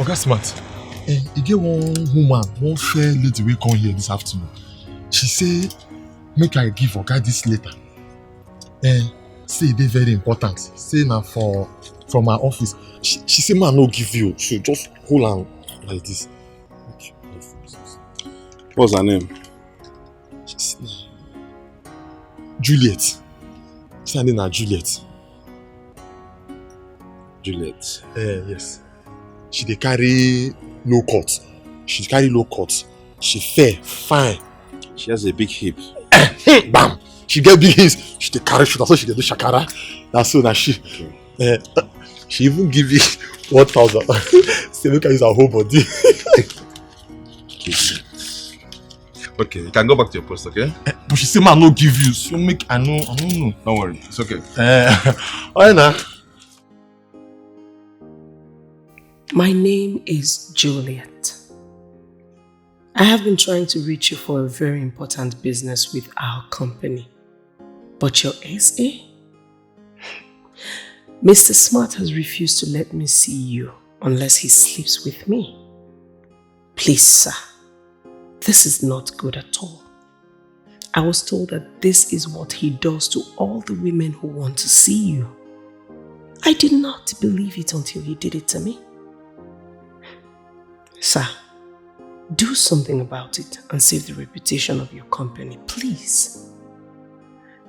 Okay, smart. You get one woman, one fair lady will come here this afternoon. She say, make I give Oga this letter. Say they very important. Say now from our office. She say, man, no give you. She just hold on like this. What's her name? Juliet. She name na Juliet. Juliet. Yes. She dey carry low cut. She carry low cut. She fair, fine. She has a big hip. Bam! She get big hips. She dey carry shoulder, so she dey do shakara. That's so na she. Okay. She even give you 1,000. Say make I use her whole body. Okay, you can go back to your post, okay? But she say man no give you, so make I don't know. Don't worry, it's okay. Alright now. My name is Juliet. I have been trying to reach you for a very important business with our company. But your SA? Mr. Smart has refused to let me see you unless he sleeps with me. Please, sir. This is not good at all. I was told that this is what he does to all the women who want to see you. I did not believe it until he did it to me. Sir, do something about it and save the reputation of your company, please.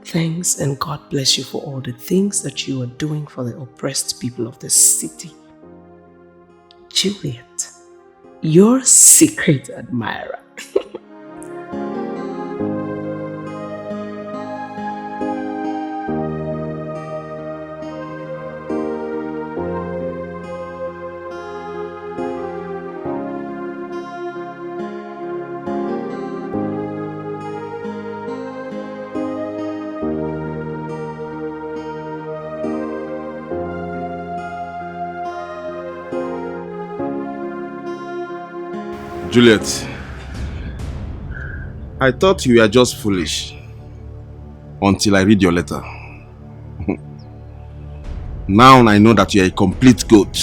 Thanks, and God bless you for all the things that you are doing for the oppressed people of this city. Juliet, your secret admirer. Juliet, I thought you were just foolish until I read your letter. Now I know that you're a complete goat.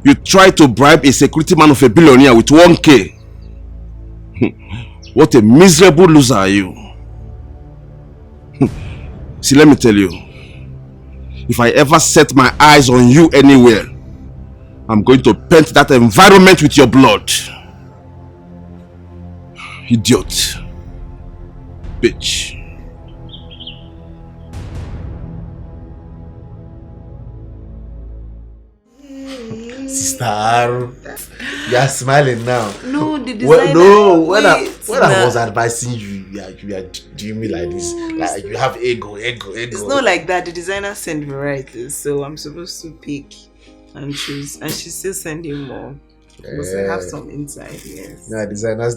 You tried to bribe a security man of a billionaire with 1K. What a miserable loser are you. See, let me tell you, if I ever set my eyes on you anywhere, I'm going to paint that environment with your blood. Idiot. Bitch. Sister, you are smiling now. No, the designer. When I was advising you, you are doing me like this. Like you have ego. It's not like that. The designer sent varieties, so I'm supposed to pick and choose, and she's still sending more. Because I have some inside, yes. Yeah, designer.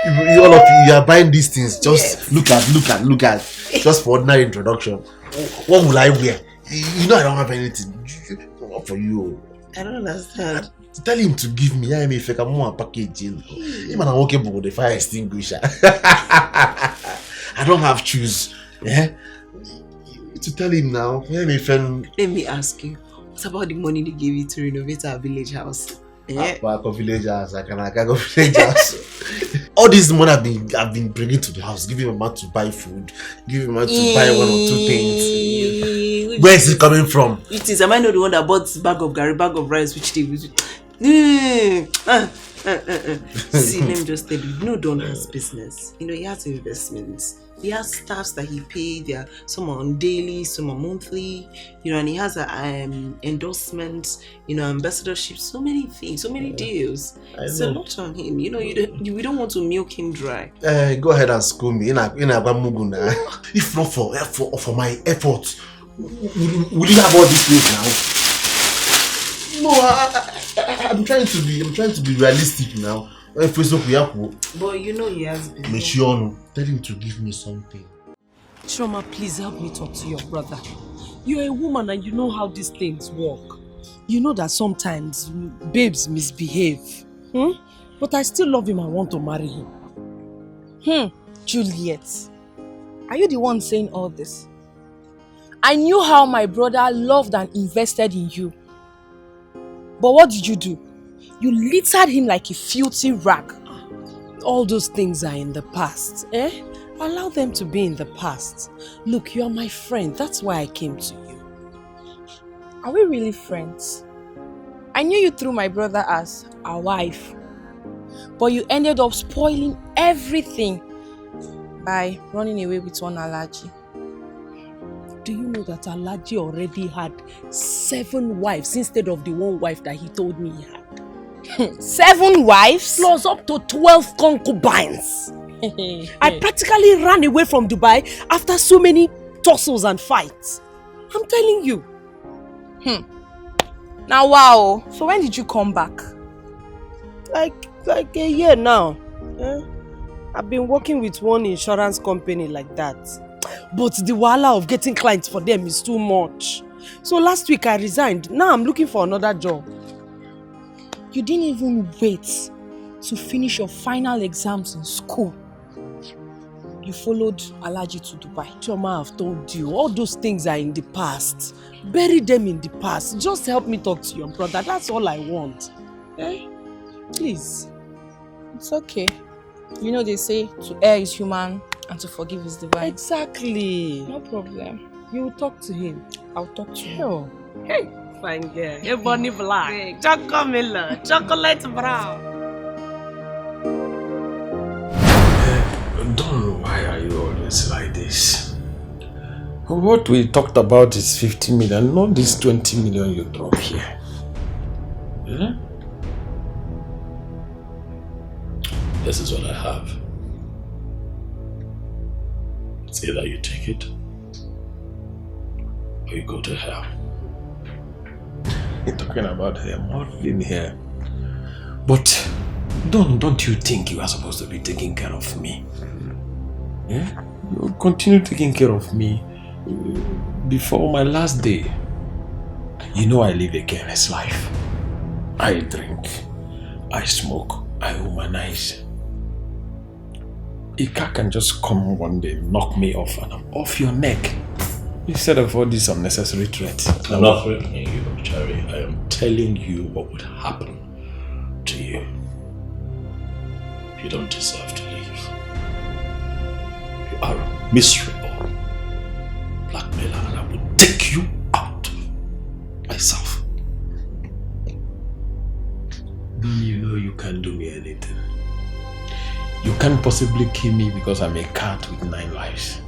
You all of you are buying these things. Just look at. Just for ordinary introduction. What will I wear? You know I don't have anything. What for you? I don't understand. Tell him to give me. I mean, if I can more package, him and I walk about the fire extinguisher. I don't have shoes. Yeah. To tell him now. Let me ask you. What about the money they gave you to renovate our village house? Yeah. Village house. I can go village house. All this money I've been bringing to the house, giving my man to buy food, giving my man to buy 1 or 2 things. Where is it coming from? It is. Am I not the one that bought this bag of gari, bag of rice, which they See, let me just tell you, Don has business. He has investments. He has staffs that he pays. Some are on daily, some are monthly. And he has endorsements, ambassadorship, so many things, so many deals. It's a lot on him. We don't want to milk him dry. Go ahead and school me. If not for my efforts, will you have all these things now? No, I'm trying to be realistic now. But he has business. Tell him to give me something. Shoma, please help me talk to your brother. You're a woman and you know how these things work. You know that sometimes babes misbehave. But I still love him and want to marry him. Juliet, are you the one saying all this? I knew how my brother loved and invested in you. But what did you do? You littered him like a filthy rag. All those things are in the past, eh? Allow them to be in the past. Look, you are my friend. That's why I came to you. Are we really friends? I knew you through my brother as a wife. But you ended up spoiling everything by running away with one allergy. Do you know that Alaji already had 7 wives instead of the 1 wife that he told me he had? 7 wives? Plus up to 12 concubines. I practically ran away from Dubai after so many tussles and fights. I'm telling you. Now wow, so when did you come back? Like a year now. I've been working with one insurance company like that. But the wahala of getting clients for them is too much. So last week I resigned. Now I'm looking for another job. You didn't even wait to finish your final exams in school. You followed Alaji to Dubai. Choma, I've told you, all those things are in the past. Bury them in the past. Just help me talk to your brother. That's all I want. Please. It's okay. You know they say to err is human and to forgive is divine. Exactly. No problem. You will talk to him. I'll talk to him. Sure. Hey, fine girl. Hey, bunny black. Chocolate, chocolate brown. Don, why are you always like this? What we talked about is 50 million, not this 20 million you drop here. Yeah? This is what I have. It's either you take it or you go to hell. You're talking about him, not in here. But don't you think you are supposed to be taking care of me? Yeah? You continue taking care of me before my last day. You know I live a careless life. I drink, I smoke, I womanize. Ika can just come one day, knock me off and I'm off your neck. Instead of all these unnecessary threats. I'm not threatening you, Cherry. I am telling you what would happen to you. You don't deserve to leave. You are a miserable blackmailer and I will take you out myself. Don't you know you can't do me anything? You can't possibly kill me because I'm a cat with 9 lives.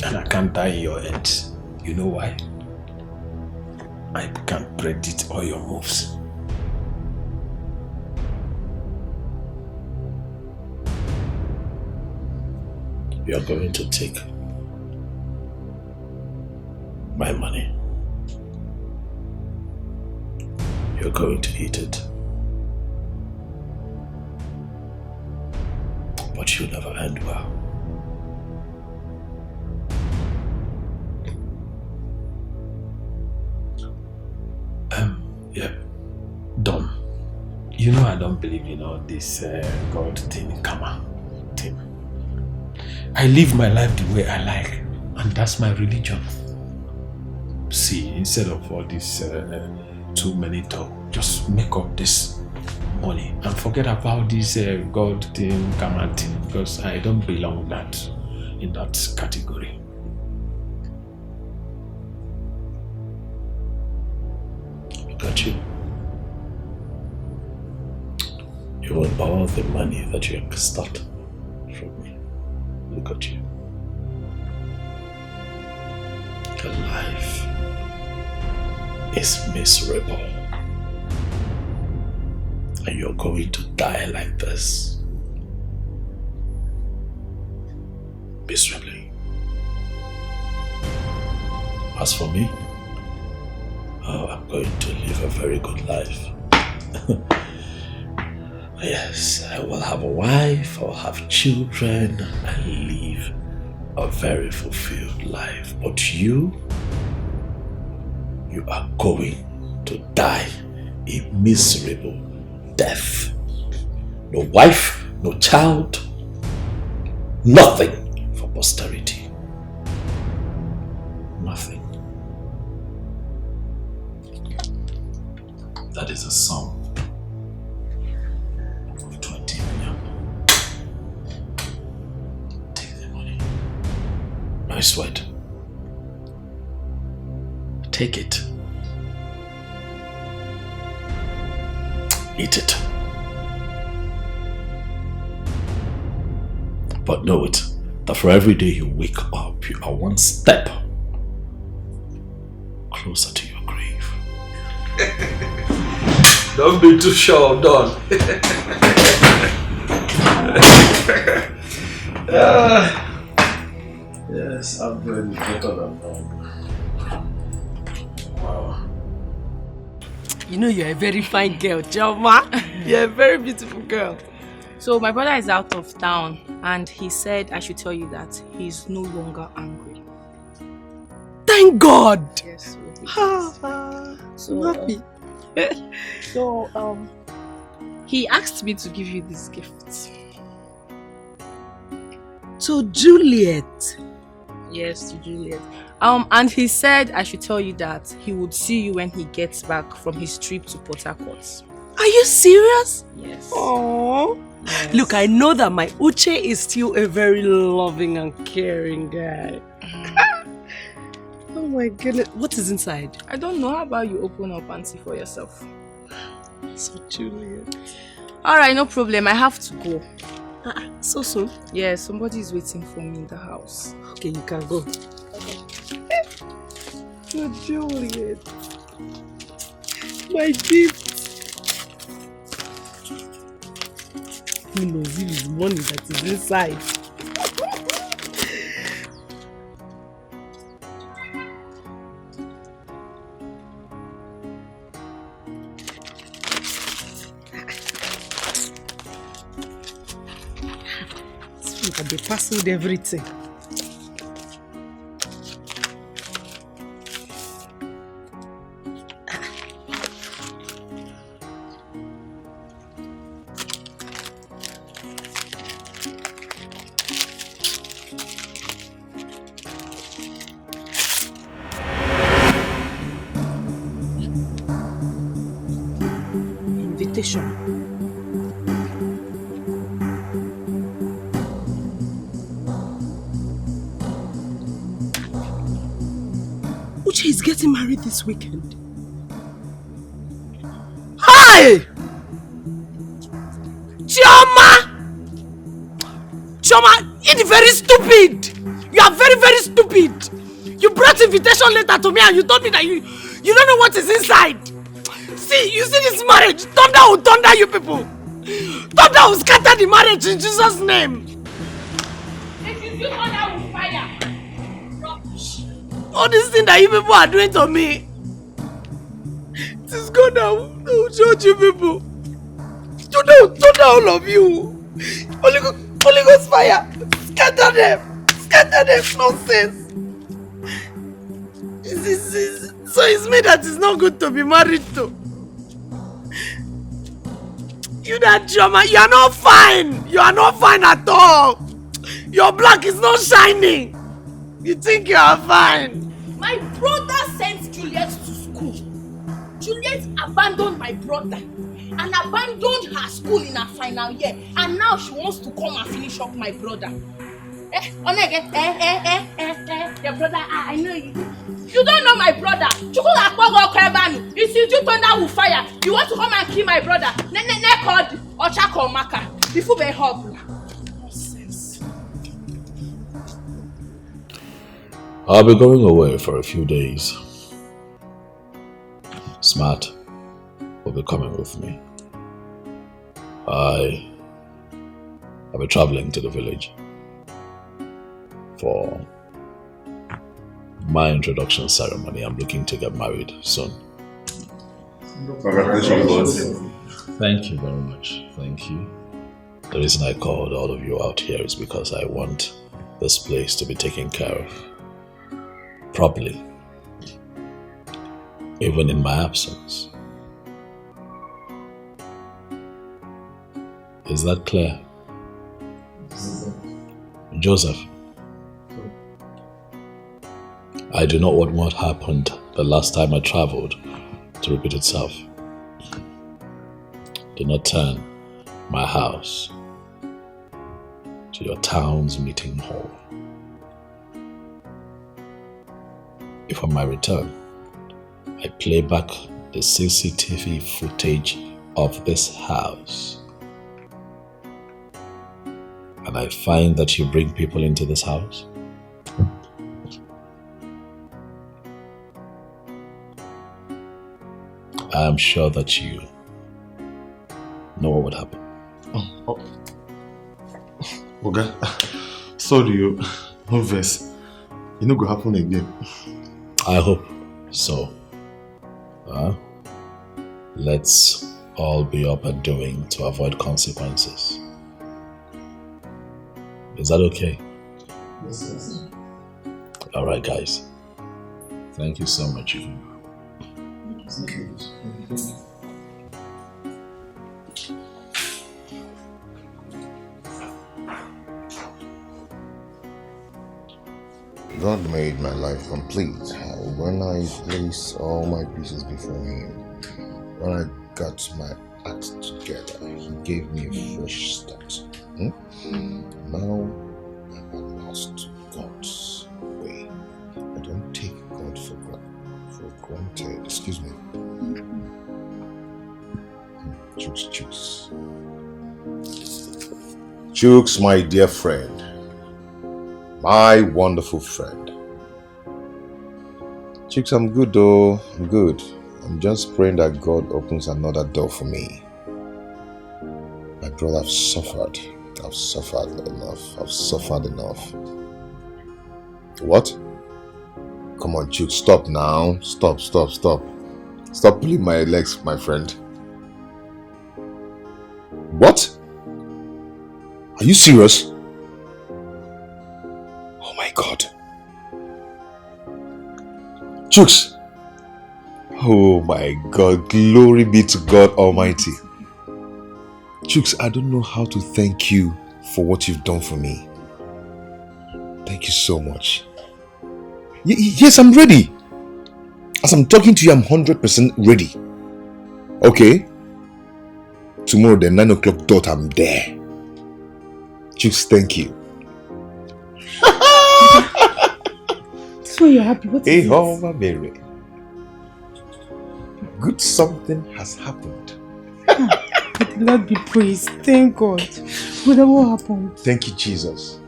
And I can't die in your hands. You know why? I can't predict all your moves. You're going to take my money. You're going to eat it. But you'll never end well. Yeah. Don, you know I don't believe in all this God thing, karma thing. I live my life the way I like, and that's my religion. See, instead of all this too many talk, just make up this money and forget about this God thing, karma thing, because I don't belong in that category. Look at you. You want all the money that you extort from me. Look at you. Your life is miserable. And you're going to die like this. Miserably. As for me, I'm going to live a very good life. Yes, I will have a wife, I'll have children, and live a very fulfilled life. But you are going to die a miserable death. No wife, no child, nothing for posterity. nothing. That is a sum of 20 million. Take the money. I sweat. Take it. Eat it. But know it, that for every day you wake up, you are one step closer to your grave. Don't be too sure, Don. Yes, I'm doing better than that. Wow. You know you're a very fine girl, Joma. You're a very beautiful girl. So my brother is out of town and he said I should tell you that he's no longer angry. Thank God! Yes, So happy. He asked me to give you this gift. To Juliet. Yes, to Juliet. And he said I should tell you that he would see you when he gets back from his trip to Port Harcourt. Are you serious? Yes. Oh. Yes. Look, I know that my Uche is still a very loving and caring guy. Oh my goodness. What is inside? I don't know. How about you open up and see for yourself? So Juliet. Alright, no problem. I have to go. So soon? Yeah, somebody is waiting for me in the house. Okay, you can go. So Juliet. My gift. Who knows if it's money that is inside? Look at the parcel, everything. Invitation. Uche is getting married this weekend. Hi! Chioma! Chioma, you're very stupid! You are very, very stupid! You brought invitation letter to me and you told me that you don't know what is inside! See, you see this marriage? Thunder will thunder you people! Thunder will scatter the marriage in Jesus' name! If you do thunder will fire! All this thing that you people are doing to me, it is God that will judge you people. Thunder all of you. Holy Ghost fire. Scatter them. Nonsense. So it's me that is not good to be married to. You that drama, you are not fine. You are not fine at all. Your black is not shining. You think you are fine. My brother sent Juliet to school. Juliet abandoned my brother and abandoned her school in her final year, and now she wants to come and finish up my brother. Your brother, I know you. You don't know my brother. You see, you thunder will fire. You want to come and kill my brother? Called Ochako Maka. Before they help. Nonsense. I'll be going away for a few days. Smart will be coming with me. I'll be traveling to the village for my introduction ceremony. I'm looking to get married soon. Congratulations. Thank you very much. Thank you. The reason I called all of you out here is because I want this place to be taken care of properly, even in my absence. Is that clear? Joseph, I do not want what happened the last time I traveled to repeat itself. Do not turn my house to your town's meeting hall. If on my return, I play back the CCTV footage of this house, and I find that you bring people into this house, I am sure that you know what would happen. Oga, sorry, you no vex. It no go happen again. I hope so. Let's all be up and doing to avoid consequences. Is that okay? Yes. Alright, guys. Thank you so much. Thank you. God made my life complete when I placed all my pieces before Him. When I got my act together, He gave me a fresh start. Now I'm at last God's way. I don't take God for granted. Excuse me. Chooks. Chooks, my dear friend. My wonderful friend. Chicks, I'm good though. I'm good. I'm just praying that God opens another door for me. My brother, I've suffered. I've suffered enough. What? Come on, Chooks, stop now. Stop. Stop pulling my legs, my friend. What? Are you serious? Oh my God. Chooks. Oh my God. Glory be to God Almighty. Chooks, I don't know how to thank you for what you've done for me. Thank you so much. Yes, I'm ready. As I'm talking to you, I'm 100% ready. Okay? Tomorrow, the 9 o'clock dot, I'm there. Chooks, thank you. So you're happy. What is it? Hey, Mary. Good something has happened. May the Lord be praised. Thank God. What happened? Thank you, Jesus.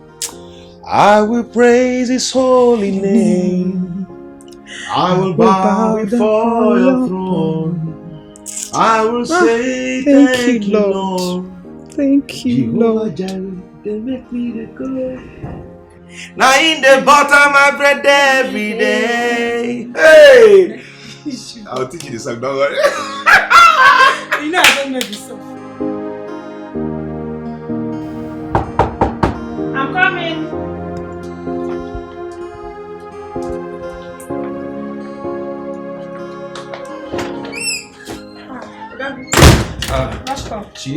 I will praise His holy name. I will bow before your throne. I will say thank you, Lord. Thank you, Lord. They make me the good. Now in the bottom I bread every day. Hey! I'll teach you the song, don't worry. You know I don't know this song. I'm coming. Chi,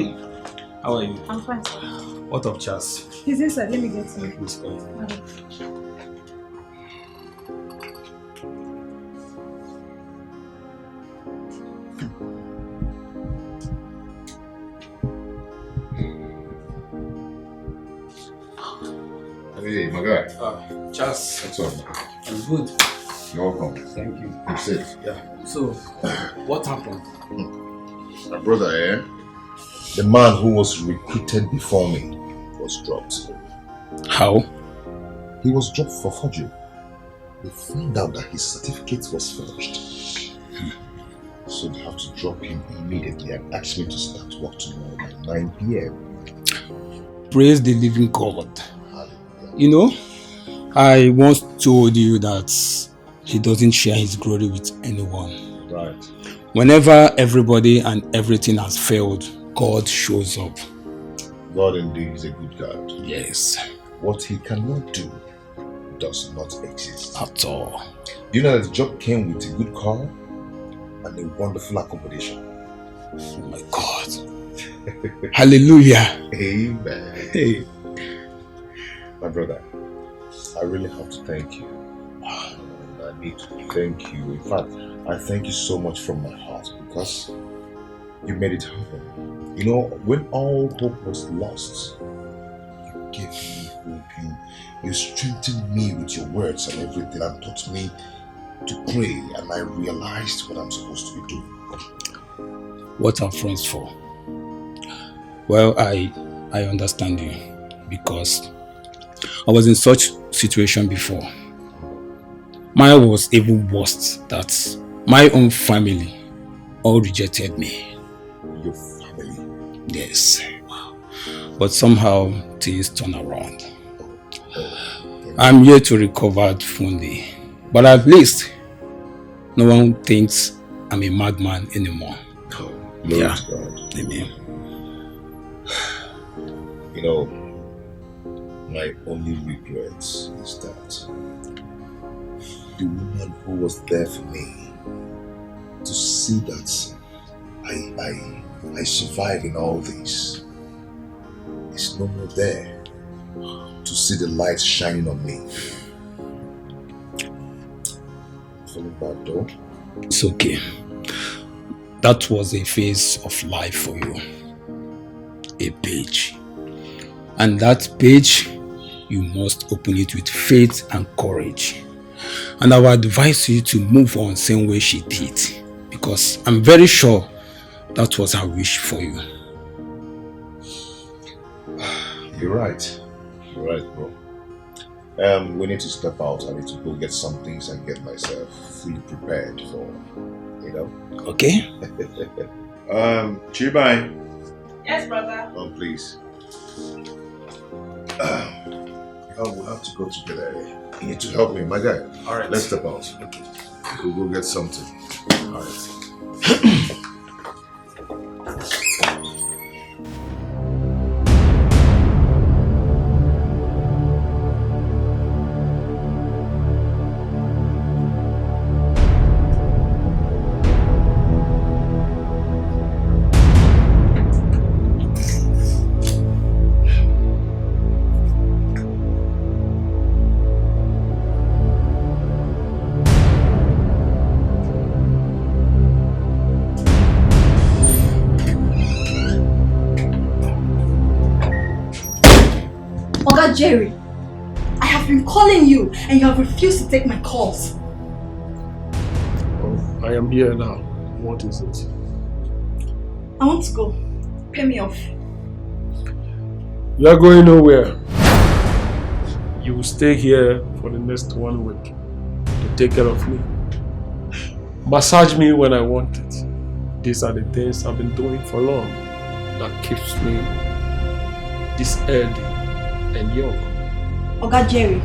how are you? I'm fine, sir. What of Chas? He's inside. Let me get him. Please go. Hey, my guy. Chas. What's up? I'm good. You're welcome. Thank you. You're safe. Yeah. So, what happened? My brother, the man who was recruited before me was dropped. How? He was dropped for forgery. They found out that his certificate was forged. So they have to drop him immediately and ask me to start work tomorrow by 9 p.m. Praise the living God. You know, I once told you that He doesn't share His glory with anyone. Right. Whenever everybody and everything has failed, God shows up. God indeed is a good God. Yes. What He cannot do does not exist. At all. You know that the job came with a good car and a wonderful accommodation. Oh my God. Hallelujah. Amen. Hey. My brother, I really have to thank you. I need to thank you. In fact, I thank you so much from my heart because you made it happen. You know, when all hope was lost, you gave me hope. You strengthened me with your words and everything and taught me to pray, and I realized what I'm supposed to be doing. What are friends for? Well, I understand you because I was in such situation before. Mine was even worse, that my own family all rejected me. Your family? Yes. But somehow things turn around. I'm here to recover fully, but at least no one thinks I'm a madman anymore. Oh, Lord God. Amen. You know, my only regret is that the woman who was there for me, to see that I survive in all this, is no more there to see the light shining on me. Feeling bad though? It's okay. That was a phase of life for you. A page. And that page, you must open it with faith and courage. And I will advise you to move on same way she did. Because I'm very sure that was her wish for you. You're right. You're right, bro. We need to step out. I need to go get some things and get myself fully prepared for, you know? Okay. Chibai. Yes, brother. Come, please. We'll have to go together. You need to help me, my guy. All right. Let's step out. Okay. We'll go get something. All right. Jerry, I have been calling you and you have refused to take my calls. Oh, I am here now. What is it? I want to go. Pay me off. You are going nowhere. You will stay here for the next 1 week to take care of me. Massage me when I want it. These are the things I've been doing for long that keeps me this healthy and young. Oga Jerry,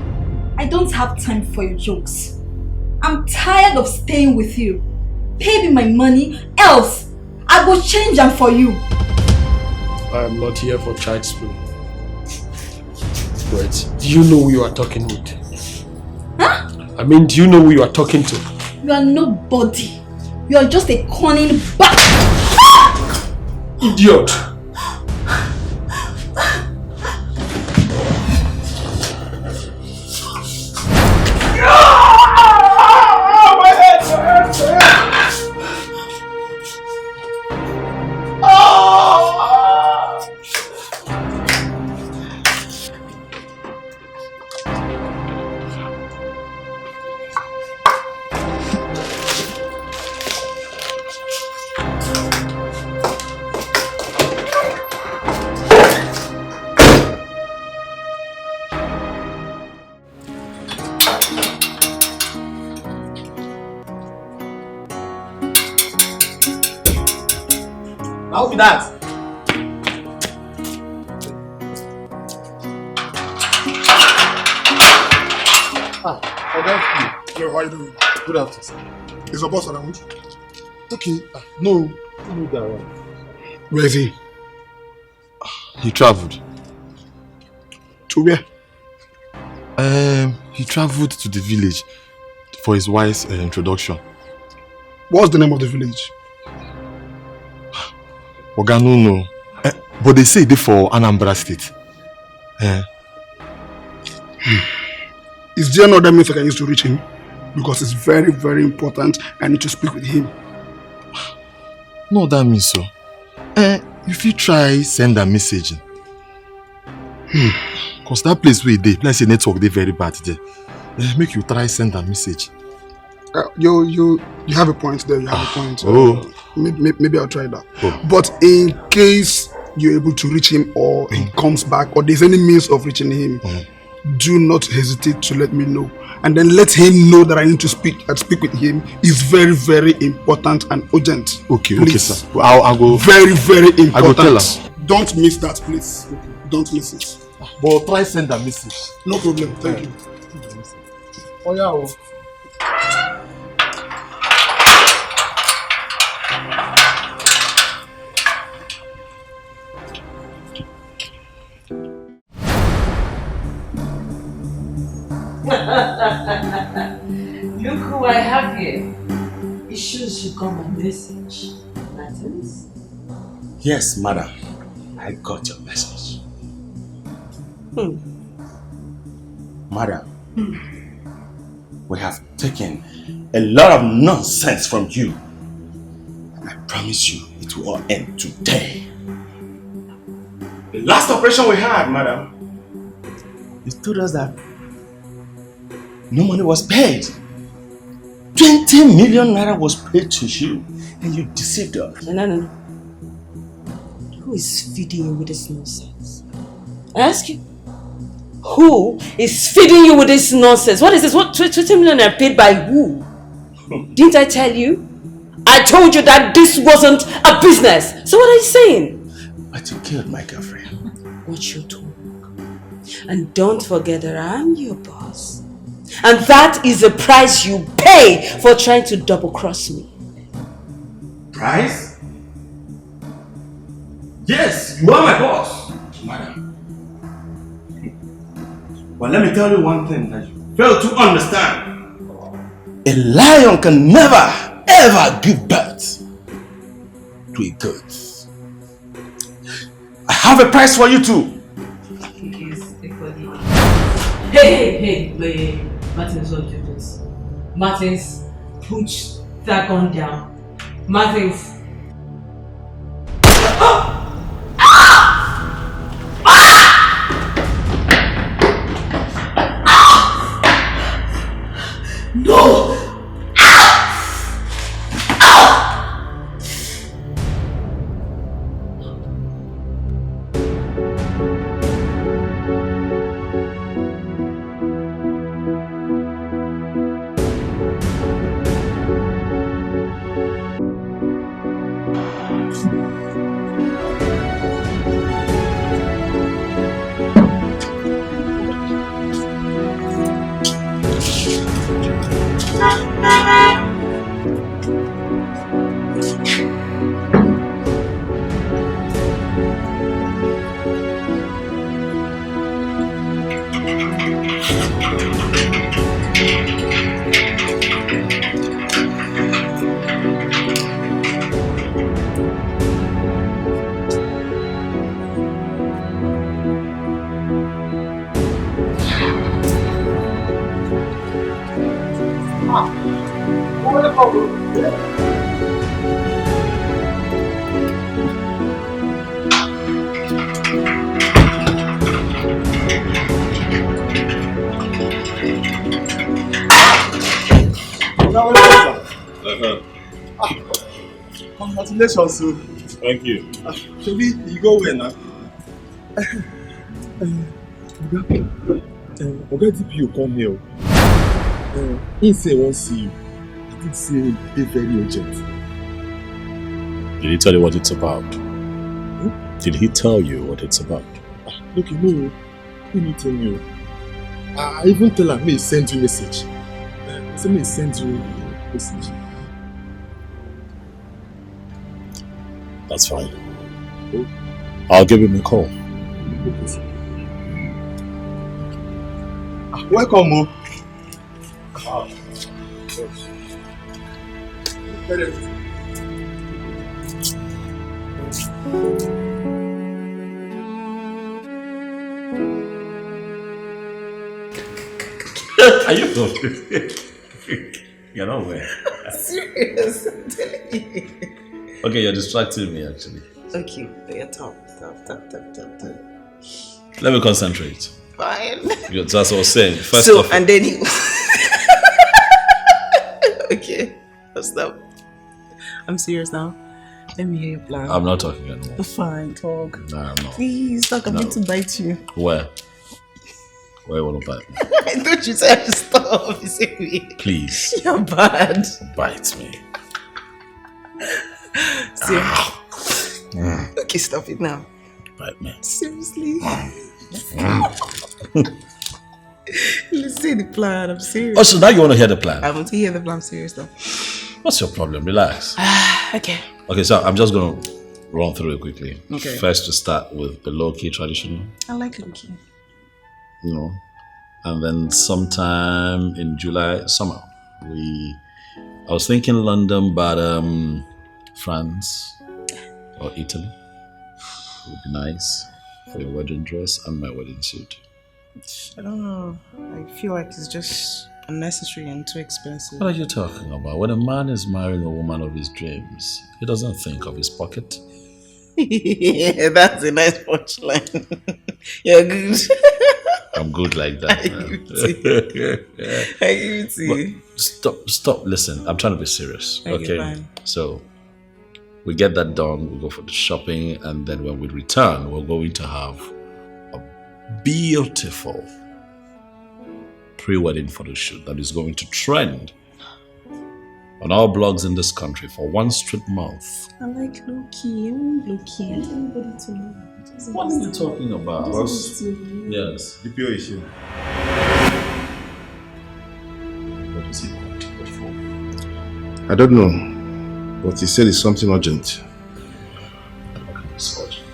I don't have time for your jokes. I'm tired of staying with you. Pay me my money, else I will change them for you. I am not here for child's play. Wait, do you know who you are talking with? Huh? I mean, do you know who you are talking to? You are nobody. You are just a cunning bat. Idiot! How be that? Hello, how you doing? Good afternoon. Is your boss around? Okay. No. Where is he? He traveled. To where? He traveled to the village for his wife's introduction. What's the name of the village? Oga no know. But they say they for Anambra State. Is there no other means I can use to reach him? because it's very, very important. I need to speak with him. No, that means so. If you try send a message. Because that place where they, let's say network they very bad there. Make you try send a message. You have a point there. You have a point. Maybe I'll try that. Oh. But in case you're able to reach him, or he comes back, or there's any means of reaching him, do not hesitate to let me know, and then let him know that I need to speak with him. It's very, very important and urgent. Okay, please. okay, sir. I'll go. Very, very important. I go tell her. Don't miss that, please. Don't miss it. But try send a message. No problem. Thank you. Oh yeah. Look who I have here. It shows you got my message. Martins? Yes, madam. I got your message. Madam, we have taken a lot of nonsense from you. And I promise you it will all end today. The last operation we had, madam, you told us that no money was paid. 20 million naira was paid to you, and you deceived us. No. Who is feeding you with this nonsense? I ask you. Who is feeding you with this nonsense? What is this? What 20 million are paid by who? Didn't I tell you? I told you that this wasn't a business. So what are you saying? But you killed my girlfriend. Watch your tone. And don't forget that I'm your boss. And that is the price you pay for trying to double-cross me. Price? Yes, you are my boss, madam. But let me tell you one thing that you fail to understand. A lion can never, ever give birth to a goat. I have a price for you too. Hey, wait. Martins, don't do this. Martins, put that gun down. Martins. No! Congratulations, sir. Thank you. Maybe you go where now? Oga DPO come here. He say he wants to see you. I think say it's very urgent. Did he tell you what it's about? Did he tell you what it's about? Look, no. He didn't tell you. I even tell her, may send you message. Say may send you message. That's fine. I'll give him a call. Welcome, Mo. Are you okay? You're not aware. Serious, I'm telling you. Okay, you're distracting me actually. Okay, yeah, talk. Let me concentrate. Fine. That's what I was saying. First so, off, and then he okay, stop. I'm serious now. Let me hear your plan. I'm not talking anymore. Fine, talk. No, I'm not. Please, talk. I'm going to bite you. Where? Where will I bite me? I thought you said to stop. You say me. Please. You're bad. Bite me. Okay, stop it now. Bite me. Seriously? Let's say the plan. I'm serious. Oh, so now you want to hear the plan? I want to hear the plan. I'm serious though. What's your problem? Relax. Okay. Okay, so I'm just going to run through it quickly. Okay. First, to start with the low-key traditional. I like Loki. You know, and then sometime in July, summer, I was thinking London, but France or Italy would be nice for your wedding dress and my wedding suit. I don't know. I feel like it's just unnecessary and too expensive. What are you talking about? When a man is marrying a woman of his dreams, he doesn't think of his pocket. Yeah, that's a nice punchline. You're good. I'm good like that. I give it to you. Stop. Listen, I'm trying to be serious. Okay. Fine. So we get that done. We go for the shopping, and then when we return, we're going to have a beautiful pre-wedding photo shoot that is going to trend on our blogs in this country for one straight month. I like Loki. I want Loki. I want everybody to know. What are you talking about? Yes. DPO issue. What does he want to go for? I don't know, but he said it's something urgent. Okay, it's urgent.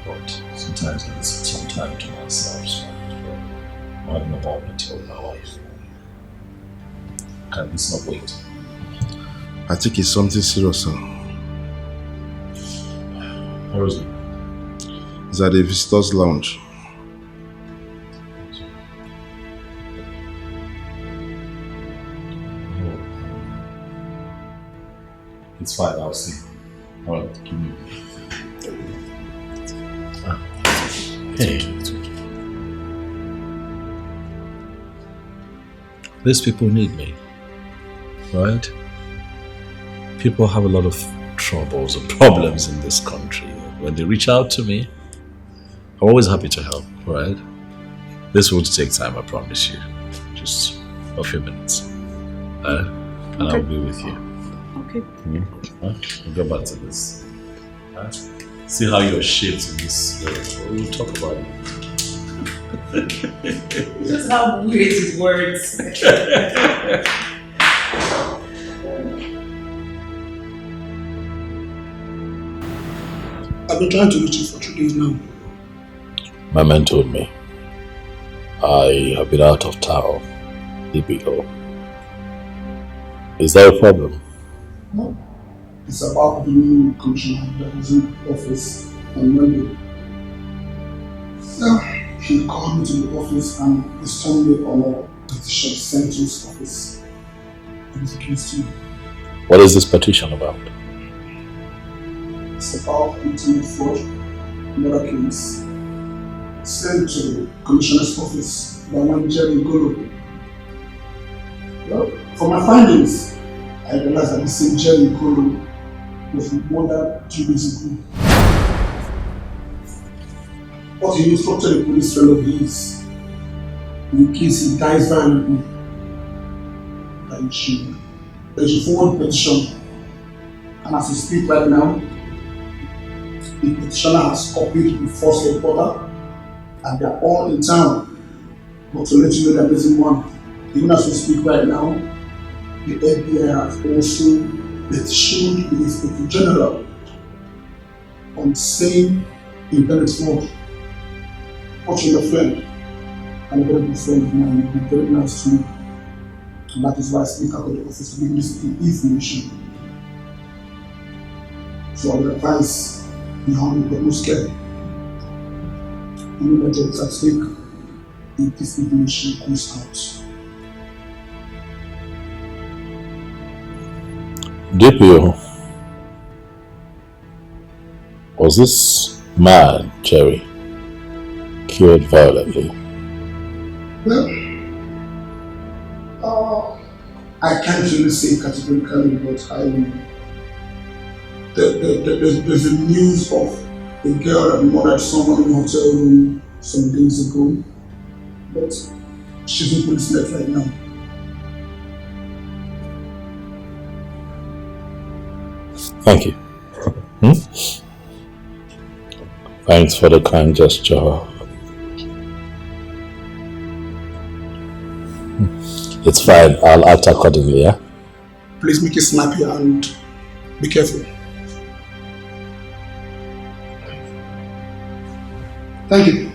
But sometimes I need some time to myself, so I'm having a ball until my wife. Can this not wait? I think it's something serious, sir. Where is it? It's at the visitors' lounge. It's fine, I'll see. Alright, give me. Hey. These people need me, right? People have a lot of troubles and problems in this country. When they reach out to me, I'm always happy to help, right? This won't take time, I promise you. Just a few minutes. And I'll be with you. Okay. We'll go back to this. See how you're shaped in this. We'll talk about it. Just how weird his words. I've been trying to reach you for 2 days now. My man told me I have been out of town. DPO. Is that a problem? No. It's about the new commissioner that was in office on Monday. So, he called me to the office and he's telling me on a petition sent to his office. And it's against you. What is this petition about? It's about intimate fraud, murder case, sent to the commissioner's office by one Jerry Golo. Well, from my findings, I realized that the same Jerry Golo was murdered 2 days ago. But he instructed a police friend of his in case he dies violently. That he should forward the petition. And as we speak right now, the petitioner has copied the first reporter and they are all in town. But to let you know that there's one, even as we speak right now, the FBI has also petitioned the Inspector General on the same internet fraud. Watching your friend and a very good friend of mine, you've been very nice to me. And that is why I speak out of the office to give you this information. So I would advise you don't get no scared. You know that job is at stake if this information comes out. DPO, was this man, Jerry, killed violently? Well, I can't really say categorically, but there's the news of a girl that murdered someone in a hotel room some days ago, but she's in police net right now. Thank you. Thanks for the kind gesture. It's fine, I'll act accordingly, yeah? Please make it snappy and be careful. Thank you.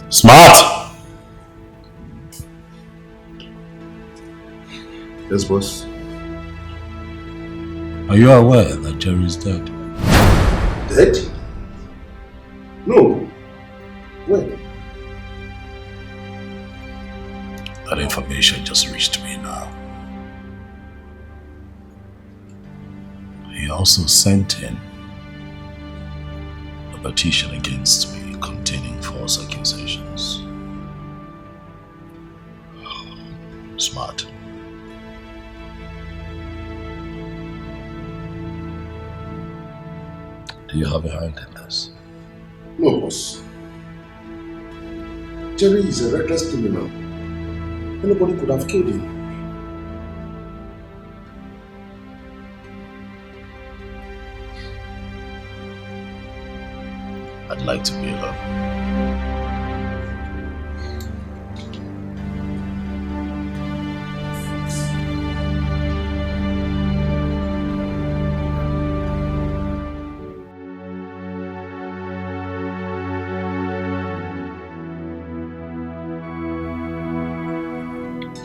Smart! Yes, boss. Are you aware that Jerry is dead? Dead? No. When? That information just reached me now. He also sent in a petition against me containing false accusations. Smart. Do you have a hand in this? No, boss. Jerry is a reckless criminal. Anybody could have killed him. I'd like to be alone.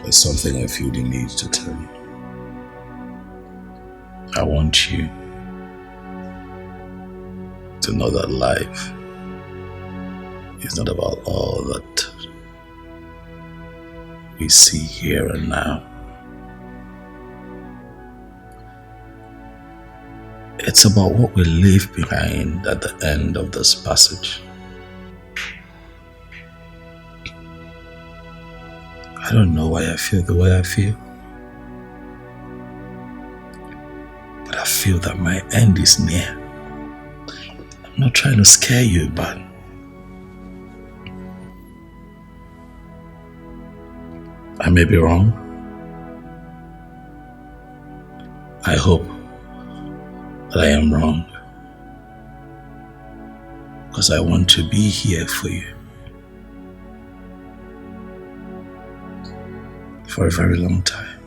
There's something I feel the need to tell you. I want you to know that life is not about all that we see here and now. It's about what we leave behind at the end of this passage. I don't know why I feel the way I feel, but I feel that my end is near. I'm not trying to scare you, but I may be wrong. I hope that I am wrong, because I want to be here for you for a very long time.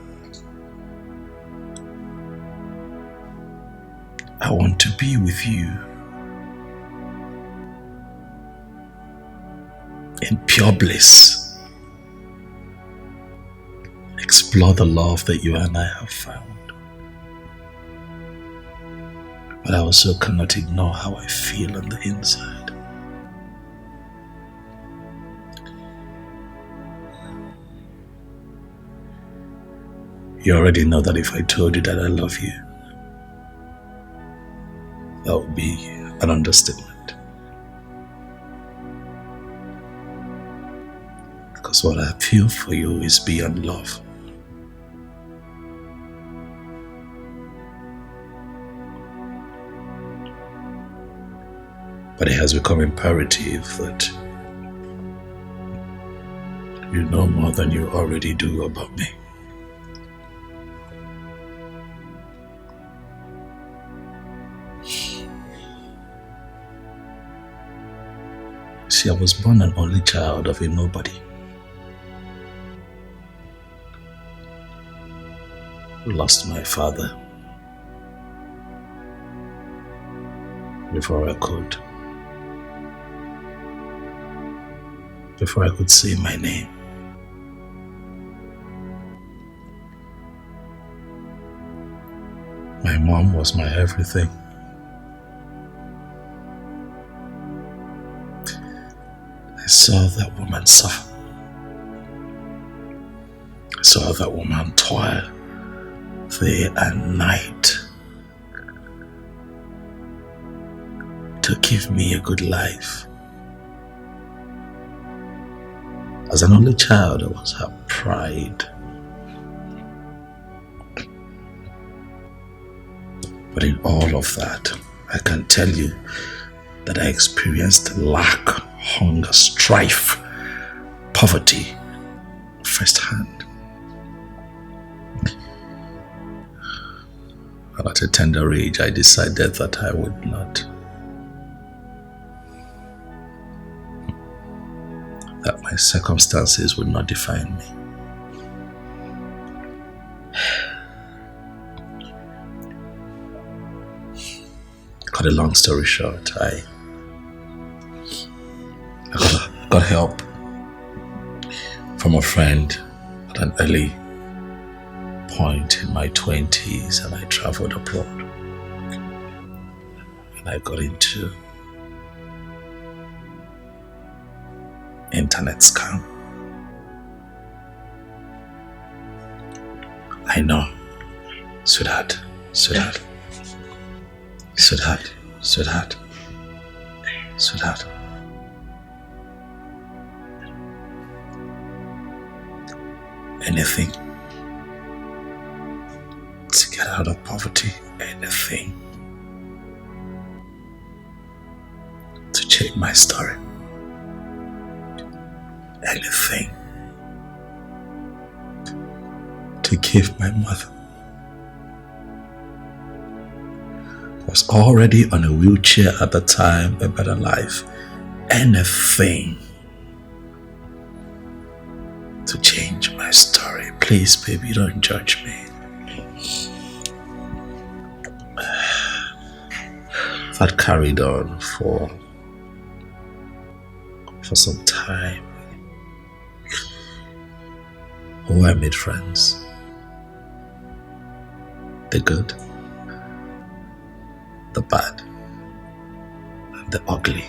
I want to be with you in pure bliss. Explore the love that you and I have found. But I also cannot ignore how I feel on the inside. You already know that if I told you that I love you, that would be an understatement. Because what I feel for you is beyond love. But it has become imperative that you know more than you already do about me. See, I was born an only child of a nobody. Lost my father before I could say my name. My mom was my everything. I saw that woman suffer. I saw that woman toil day and night to give me a good life. As an only child, I was her pride. But in all of that, I can tell you that I experienced lack, hunger, strife, poverty firsthand. And at a tender age, I decided that I would not. That my circumstances would not define me. Cut a long story short, I got help from a friend at an early point in my 20s, and I traveled abroad. And I got into internet scam. I know, sweetheart. Anything to get out of poverty, anything to change my story, anything to give my mother, who was already on a wheelchair at the time, a better life. Anything to change my story. Please, baby, don't judge me. That carried on for some time. Oh, I made friends. The good, the bad, and the ugly.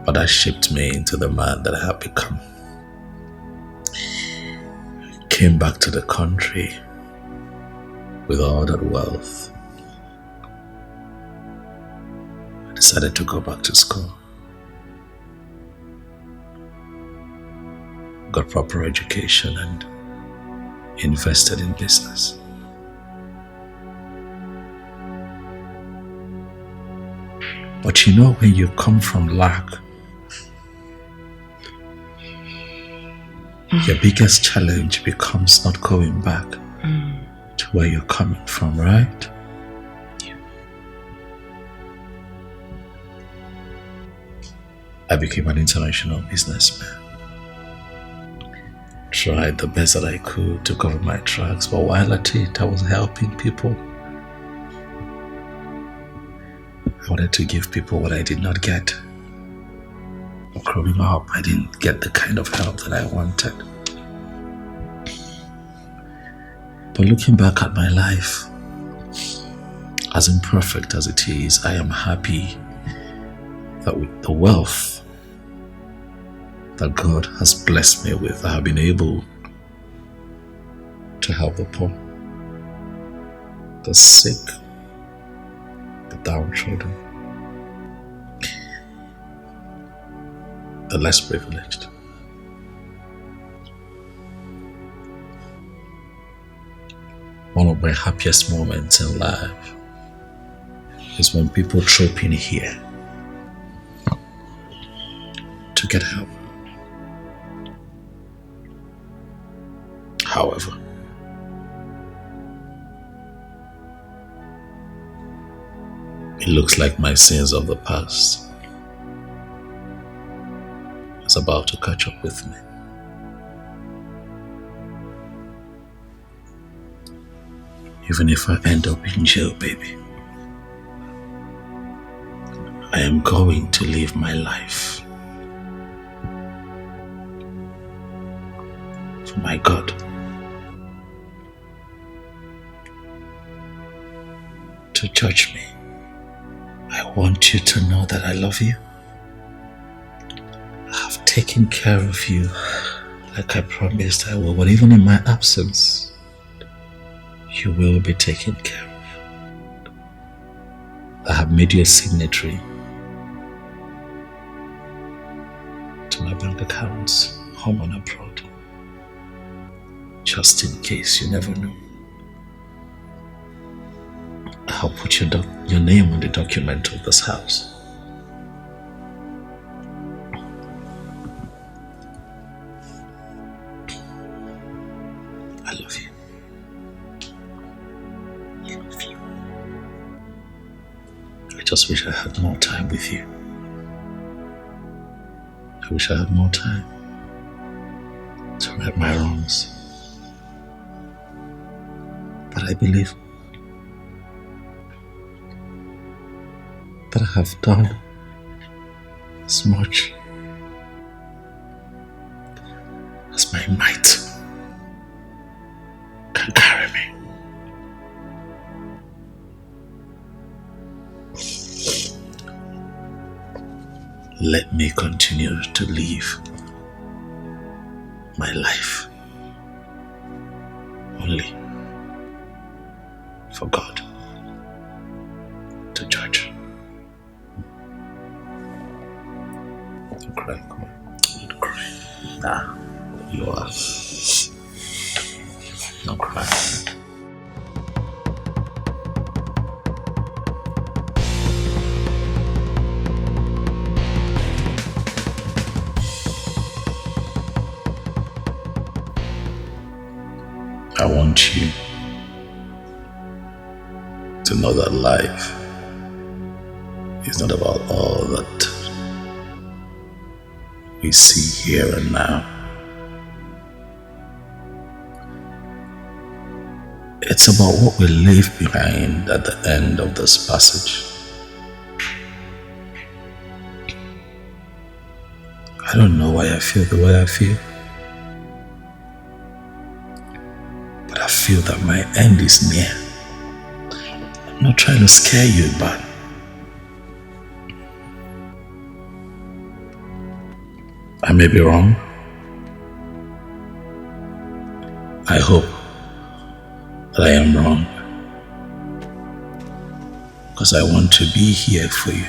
But that shaped me into the man that I have become. Came back to the country with all that wealth. I decided to go back to school. Got proper education and invested in business. But you know, when you come from lack, your biggest challenge becomes not going back to where you're coming from, right? Yeah. I became an international businessman. Tried the best that I could to cover my tracks, but while at it, I was helping people. I wanted to give people what I did not get. Growing up, I didn't get the kind of help that I wanted. But looking back at my life, as imperfect as it is, I am happy that with the wealth that God has blessed me with, I have been able to help the poor, the sick, the downtrodden, the less privileged. One of my happiest moments in life is when people troop in here to get help. However, it looks like my sins of the past is about to catch up with me. Even if I end up in jail, baby, I am going to live my life for my God to judge me. I want you to know that I love you. I have taken care of you like I promised I will, but even in my absence, you will be taken care of. I have made you a signatory to my bank accounts, home and abroad. Just in case, you never know. I'll put your name on the document of this house. I love you. I love you. I just wish I had more time with you. I wish I had more time to right my wrongs. But I believe that I have done as much as my might can carry me. Let me continue to live my life only for God to judge. Don't cry, come on. Don't cry. Nah, you are. Don't cry. I want you to know that life is not about all that we see here and now. It's about what we leave behind at the end of this passage. I don't know why I feel the way I feel, but I feel that my end is near. I'm not trying to scare you, but I may be wrong. I hope that I am wrong, because I want to be here for you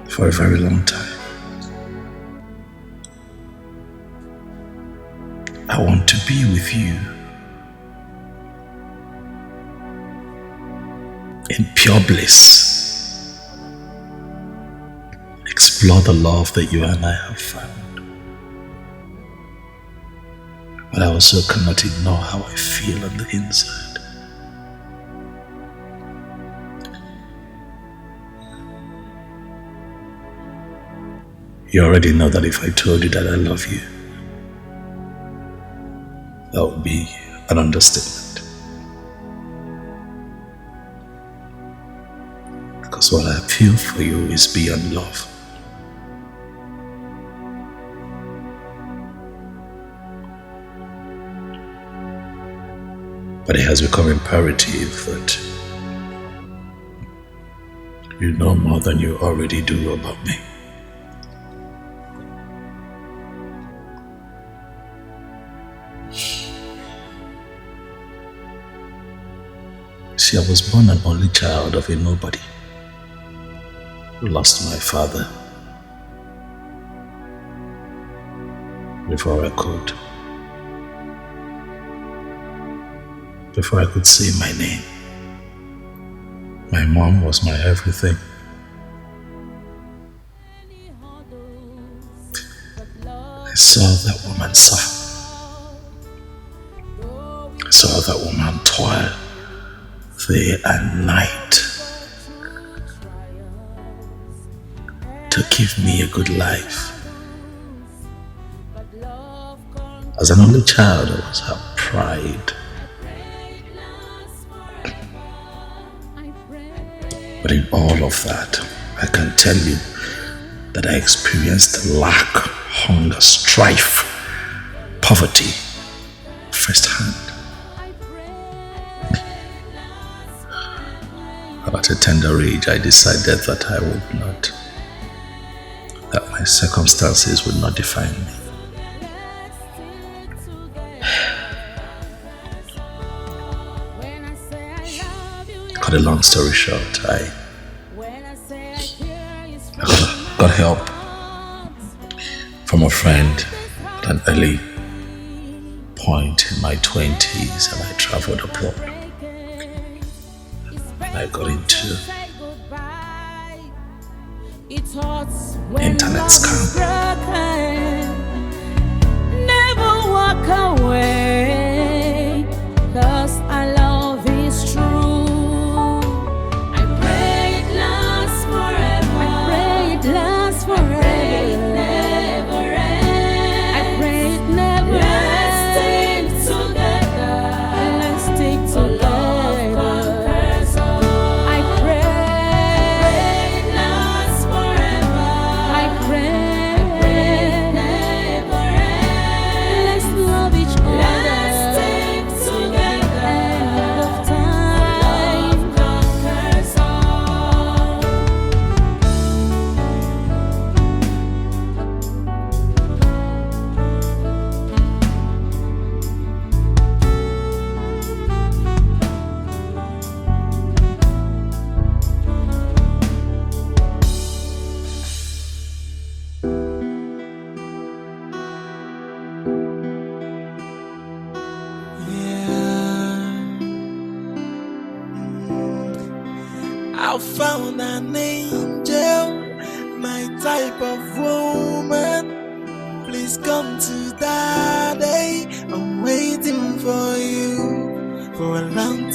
for a very long time. I want to be with you in pure bliss. Explore the love that you and I have found. But I also cannot ignore how I feel on the inside. You already know that if I told you that I love you, that would be an understatement. Because what I feel for you is beyond love. But it has become imperative that you know more than you already do about me. See, I was born an only child of a nobody. Lost my father before I could say my name. My mom was my everything. I saw that woman suffer. I saw that woman toil day and night to give me a good life. As an only child, I was her pride. But in all of that, I can tell you that I experienced lack, hunger, strife, poverty firsthand. At a tender age, I decided that I would not, that my circumstances would not define me. Cut a long story short, I got help from a friend at an early point in my 20s, and I traveled abroad. And I got into internet scam. Never walk away, 'cause our love is true. I pray it lasts forever. I pray it lasts forever. I pray it never ends. I pray it never ends. Let's stick together. Let's stick together. I pray it lasts forever. I pray it never ends. Let's love each other. Let's stick together. Love time conquers all. I found an angel, my type of woman. Please come to Daddy. I'm waiting for you for a long